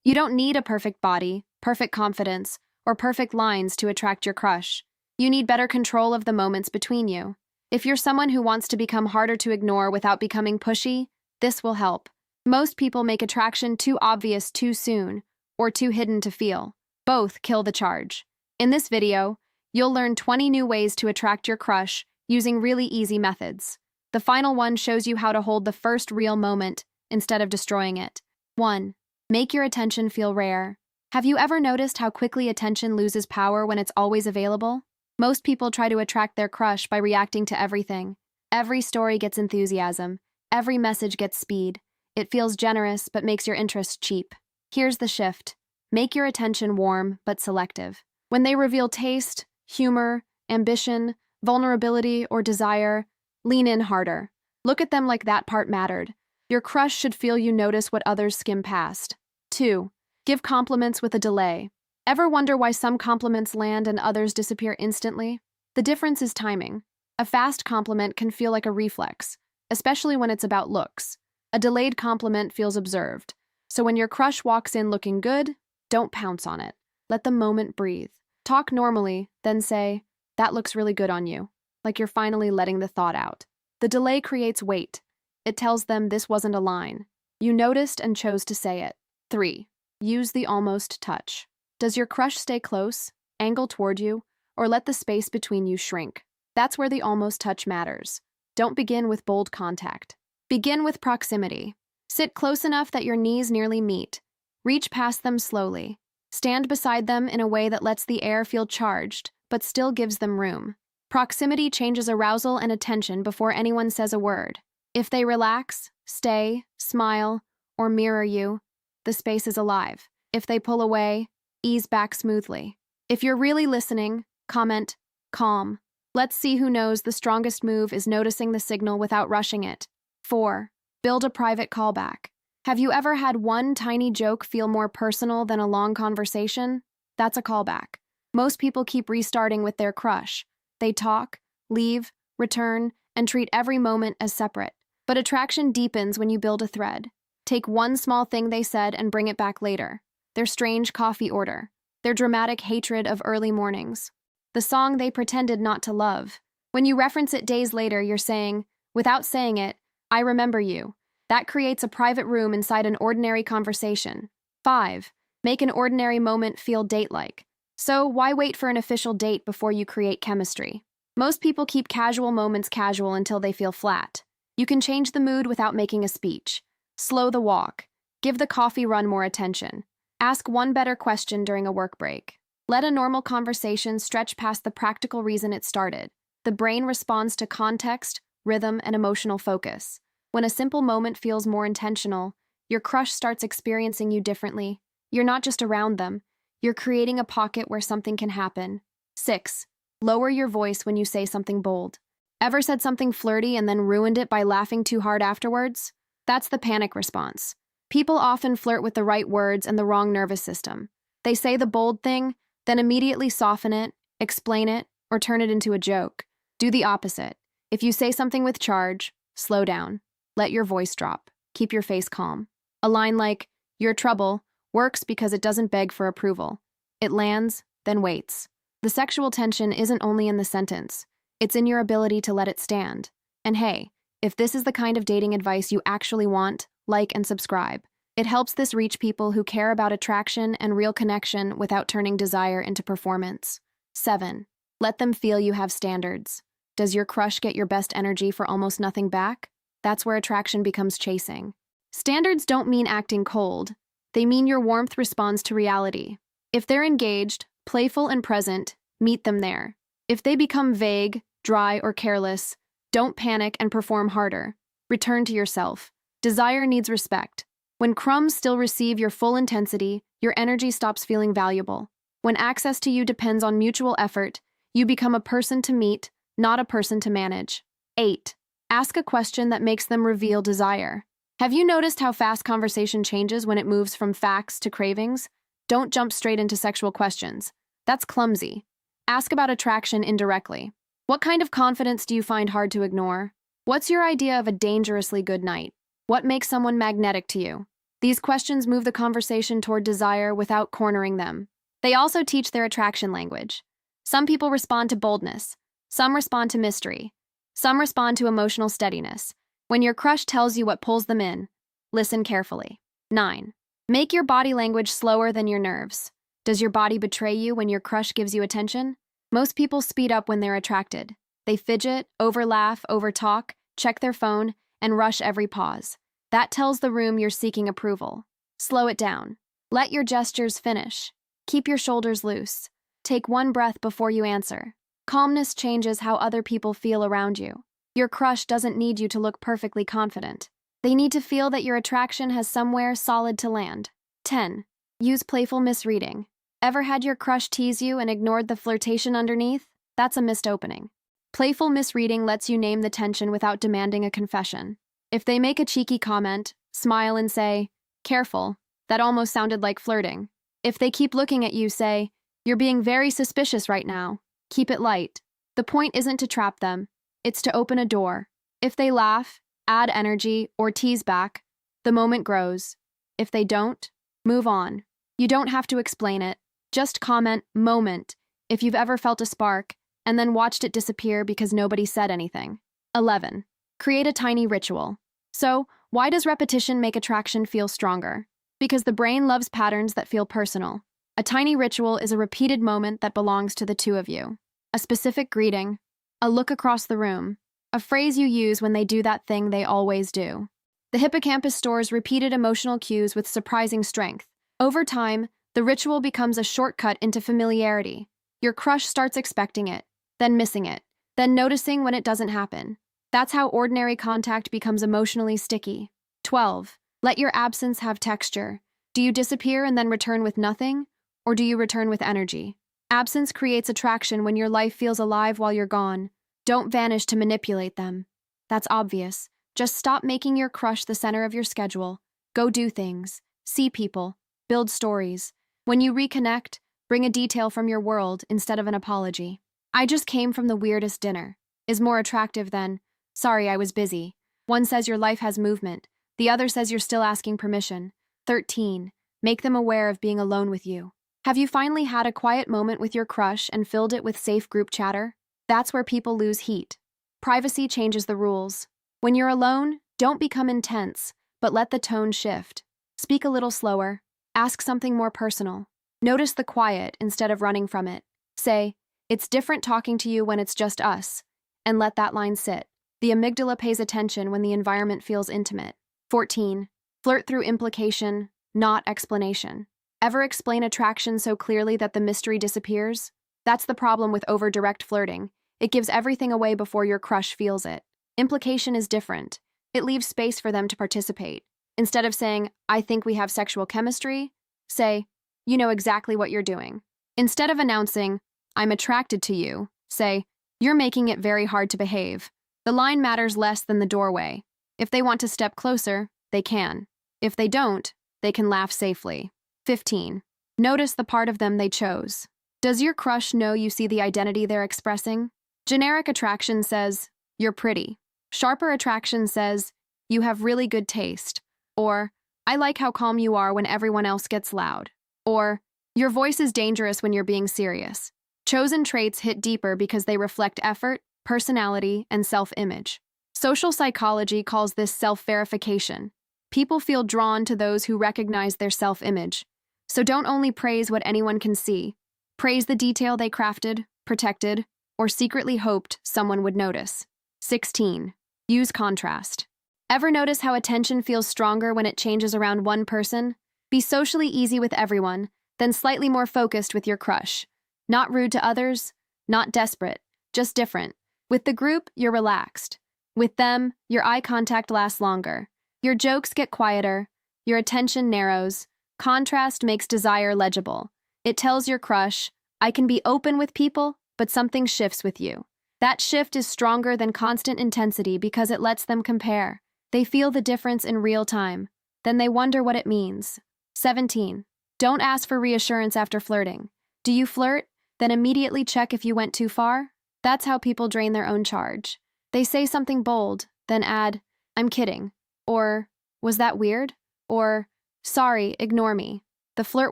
You don't need a perfect body, perfect confidence, or perfect lines to attract your crush. You need better control of the moments between you. If you're someone who wants to become harder to ignore without becoming pushy, this will help. Most people make attraction too obvious too soon, or too hidden to feel. Both kill the charge. In this video, you'll learn 20 new ways to attract your crush using really easy methods. The final one shows you how to hold the first real moment instead of destroying it. 1. Make your attention feel rare. Have you ever noticed how quickly attention loses power when it's always available? Most people try to attract their crush by reacting to everything. Every story gets enthusiasm. Every message gets speed. It feels generous but makes your interest cheap. Here's the shift. Make your attention warm but selective. When they reveal taste, humor, ambition, vulnerability, or desire, lean in harder. Look at them like that part mattered. Your crush should feel you notice what others skim past. 2. Give compliments with a delay. Ever wonder why some compliments land and others disappear instantly? The difference is timing. A fast compliment can feel like a reflex, especially when it's about looks. A delayed compliment feels observed. So when your crush walks in looking good, don't pounce on it. Let the moment breathe. Talk normally, then say, "That looks really good on you," like you're finally letting the thought out. The delay creates weight. It tells them this wasn't a line. You noticed and chose to say it. 3. Use the almost touch. Does your crush stay close, angle toward you, or let the space between you shrink? That's where the almost touch matters. Don't begin with bold contact. Begin with proximity. Sit close enough that your knees nearly meet. Reach past them slowly. Stand beside them in a way that lets the air feel charged, but still gives them room. Proximity changes arousal and attention before anyone says a word. If they relax, stay, smile, or mirror you, the space is alive. If they pull away, ease back smoothly. If you're really listening, comment, "Calm." Let's see who knows the strongest move is noticing the signal without rushing it. 4. Build a private callback. Have you ever had one tiny joke feel more personal than a long conversation? That's a callback. Most people keep restarting with their crush. They talk, leave, return, and treat every moment as separate. But attraction deepens when you build a thread. Take one small thing they said and bring it back later. Their strange coffee order. Their dramatic hatred of early mornings. The song they pretended not to love. When you reference it days later, you're saying, without saying it, "I remember you." That creates a private room inside an ordinary conversation. 5. Make an ordinary moment feel date-like. So why wait for an official date before you create chemistry? Most people keep casual moments casual until they feel flat. You can change the mood without making a speech. Slow the walk. Give the coffee run more attention. Ask one better question during a work break. Let a normal conversation stretch past the practical reason it started. The brain responds to context, rhythm, and emotional focus. When a simple moment feels more intentional, your crush starts experiencing you differently. You're not just around them. You're creating a pocket where something can happen. 6. Lower your voice when you say something bold. Ever said something flirty and then ruined it by laughing too hard afterwards? That's the panic response. People often flirt with the right words and the wrong nervous system. They say the bold thing, then immediately soften it, explain it, or turn it into a joke. Do the opposite. If you say something with charge, slow down. Let your voice drop. Keep your face calm. A line like, "You're trouble," works because it doesn't beg for approval. It lands, then waits. The sexual tension isn't only in the sentence. It's in your ability to let it stand. And hey, if this is the kind of dating advice you actually want, like and subscribe. It helps this reach people who care about attraction and real connection without turning desire into performance. 7. Let them feel you have standards. Does your crush get your best energy for almost nothing back? That's where attraction becomes chasing. Standards don't mean acting cold. They mean your warmth responds to reality. If they're engaged, playful, and present, meet them there. If they become vague, dry, or careless, don't panic and perform harder. Return to yourself. Desire needs respect. When crumbs still receive your full intensity, your energy stops feeling valuable. When access to you depends on mutual effort, you become a person to meet, not a person to manage. 8. Ask a question that makes them reveal desire. Have you noticed how fast conversation changes when it moves from facts to cravings? Don't jump straight into sexual questions. That's clumsy. Ask about attraction indirectly. What kind of confidence do you find hard to ignore? What's your idea of a dangerously good night? What makes someone magnetic to you? These questions move the conversation toward desire without cornering them. They also teach their attraction language. Some people respond to boldness. Some respond to mystery. Some respond to emotional steadiness. When your crush tells you what pulls them in, listen carefully. 9. Make your body language slower than your nerves. Does your body betray you when your crush gives you attention? Most people speed up when they're attracted. They fidget, overlaugh, overtalk, check their phone, and rush every pause. That tells the room you're seeking approval. Slow it down. Let your gestures finish. Keep your shoulders loose. Take one breath before you answer. Calmness changes how other people feel around you. Your crush doesn't need you to look perfectly confident. They need to feel that your attraction has somewhere solid to land. 10. Use playful misreading. Ever had your crush tease you and ignored the flirtation underneath? That's a missed opening. Playful misreading lets you name the tension without demanding a confession. If they make a cheeky comment, smile and say, "Careful, that almost sounded like flirting." If they keep looking at you, say, "You're being very suspicious right now." Keep it light. The point isn't to trap them, it's to open a door. If they laugh, add energy, or tease back, the moment grows. If they don't, move on. You don't have to explain it. Just comment "moment" if you've ever felt a spark, and then watched it disappear because nobody said anything. 11. Create a tiny ritual. So, why does repetition make attraction feel stronger? Because the brain loves patterns that feel personal. A tiny ritual is a repeated moment that belongs to the two of you. A specific greeting, a look across the room, a phrase you use when they do that thing they always do. The hippocampus stores repeated emotional cues with surprising strength. Over time, the ritual becomes a shortcut into familiarity. Your crush starts expecting it, then missing it, then noticing when it doesn't happen. That's how ordinary contact becomes emotionally sticky. 12. Let your absence have texture. Do you disappear and then return with nothing? Or do you return with energy? Absence creates attraction when your life feels alive while you're gone. Don't vanish to manipulate them. That's obvious. Just stop making your crush the center of your schedule. Go do things. See people. Build stories. When you reconnect, bring a detail from your world instead of an apology. "I just came from the weirdest dinner" is more attractive than "sorry, I was busy." One says your life has movement. The other says you're still asking permission. 13. Make them aware of being alone with you. Have you finally had a quiet moment with your crush and filled it with safe group chatter? That's where people lose heat. Privacy changes the rules. When you're alone, don't become intense, but let the tone shift. Speak a little slower. Ask something more personal. Notice the quiet instead of running from it. Say, "It's different talking to you when it's just us," and let that line sit. The amygdala pays attention when the environment feels intimate. 14. Flirt through implication, not explanation. Ever explain attraction so clearly that the mystery disappears? That's the problem with over-direct flirting. It gives everything away before your crush feels it. Implication is different. It leaves space for them to participate. Instead of saying, "I think we have sexual chemistry," say, "You know exactly what you're doing." Instead of announcing, "I'm attracted to you," say, "You're making it very hard to behave." The line matters less than the doorway. If they want to step closer, they can. If they don't, they can laugh safely. 15. Notice the part of them they chose. Does your crush know you see the identity they're expressing? Generic attraction says, "You're pretty." Sharper attraction says, "You have really good taste." Or, "I like how calm you are when everyone else gets loud." Or, "Your voice is dangerous when you're being serious." Chosen traits hit deeper because they reflect effort, personality, and self-image. Social psychology calls this self-verification. People feel drawn to those who recognize their self-image. So don't only praise what anyone can see. Praise the detail they crafted, protected, or secretly hoped someone would notice. 16. Use contrast. Ever notice how attention feels stronger when it changes around one person? Be socially easy with everyone, then slightly more focused with your crush. Not rude to others, not desperate, just different. With the group, you're relaxed. With them, your eye contact lasts longer. Your jokes get quieter. Your attention narrows. Contrast makes desire legible. It tells your crush, "I can be open with people, but something shifts with you." That shift is stronger than constant intensity because it lets them compare. They feel the difference in real time. Then they wonder what it means. 17. Don't ask for reassurance after flirting. Do you flirt? Then immediately check if you went too far? That's how people drain their own charge. They say something bold, then add, "I'm kidding." Or, "Was that weird?" Or, Sorry, ignore me. The flirt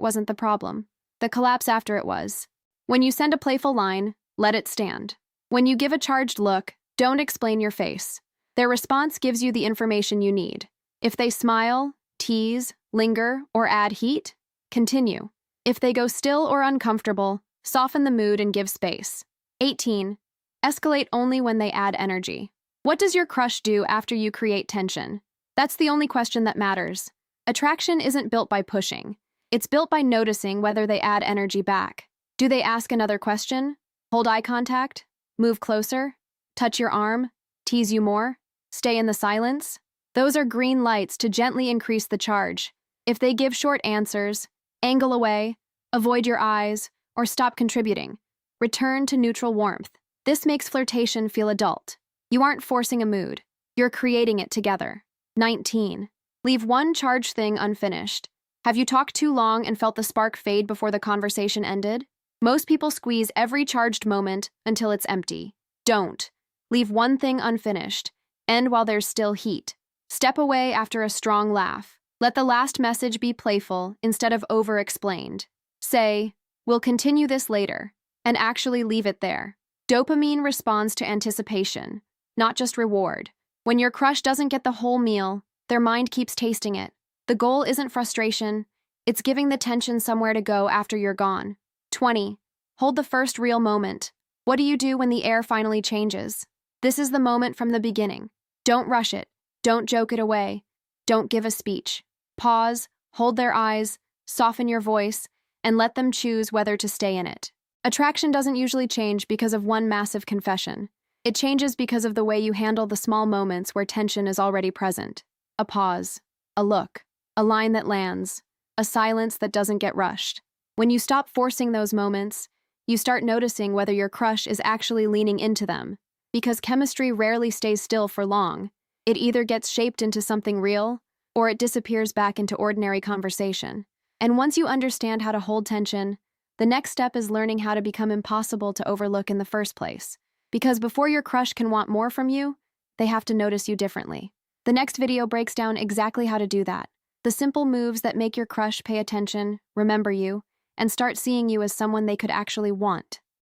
wasn't the problem. The collapse after it was. When you send a playful line, let it stand. When you give a charged look, don't explain your face. Their response gives you the information you need. If they smile, tease, linger, or add heat, continue. If they go still or uncomfortable, soften the mood and give space. 18. Escalate only when they add energy. What does your crush do after you create tension? That's the only question that matters. Attraction isn't built by pushing. It's built by noticing whether they add energy back. Do they ask another question? Hold eye contact? Move closer? Touch your arm? Tease you more? Stay in the silence? Those are green lights to gently increase the charge. If they give short answers, angle away, avoid your eyes, or stop contributing, return to neutral warmth. This makes flirtation feel adult. You aren't forcing a mood. You're creating it together. 19. Leave one charged thing unfinished. Have you talked too long and felt the spark fade before the conversation ended? Most people squeeze every charged moment until it's empty. Don't. Leave one thing unfinished. End while there's still heat. Step away after a strong laugh. Let the last message be playful instead of over-explained. Say, "We'll continue this later," and actually leave it there. Dopamine responds to anticipation, not just reward. When your crush doesn't get the whole meal, their mind keeps tasting it. The goal isn't frustration, it's giving the tension somewhere to go after you're gone. 20. Hold the first real moment. What do you do when the air finally changes? This is the moment from the beginning. Don't rush it. Don't joke it away. Don't give a speech. Pause, hold their eyes, soften your voice, and let them choose whether to stay in it. Attraction doesn't usually change because of one massive confession. It changes because of the way you handle the small moments where tension is already present. A pause, a look, a line that lands, a silence that doesn't get rushed. When you stop forcing those moments, you start noticing whether your crush is actually leaning into them. Because chemistry rarely stays still for long, it either gets shaped into something real, or it disappears back into ordinary conversation. And once you understand how to hold tension, the next step is learning how to become impossible to overlook in the first place. Because before your crush can want more from you, they have to notice you differently. The next video breaks down exactly how to do that. The simple moves that make your crush pay attention, remember you, and start seeing you as someone they could actually want.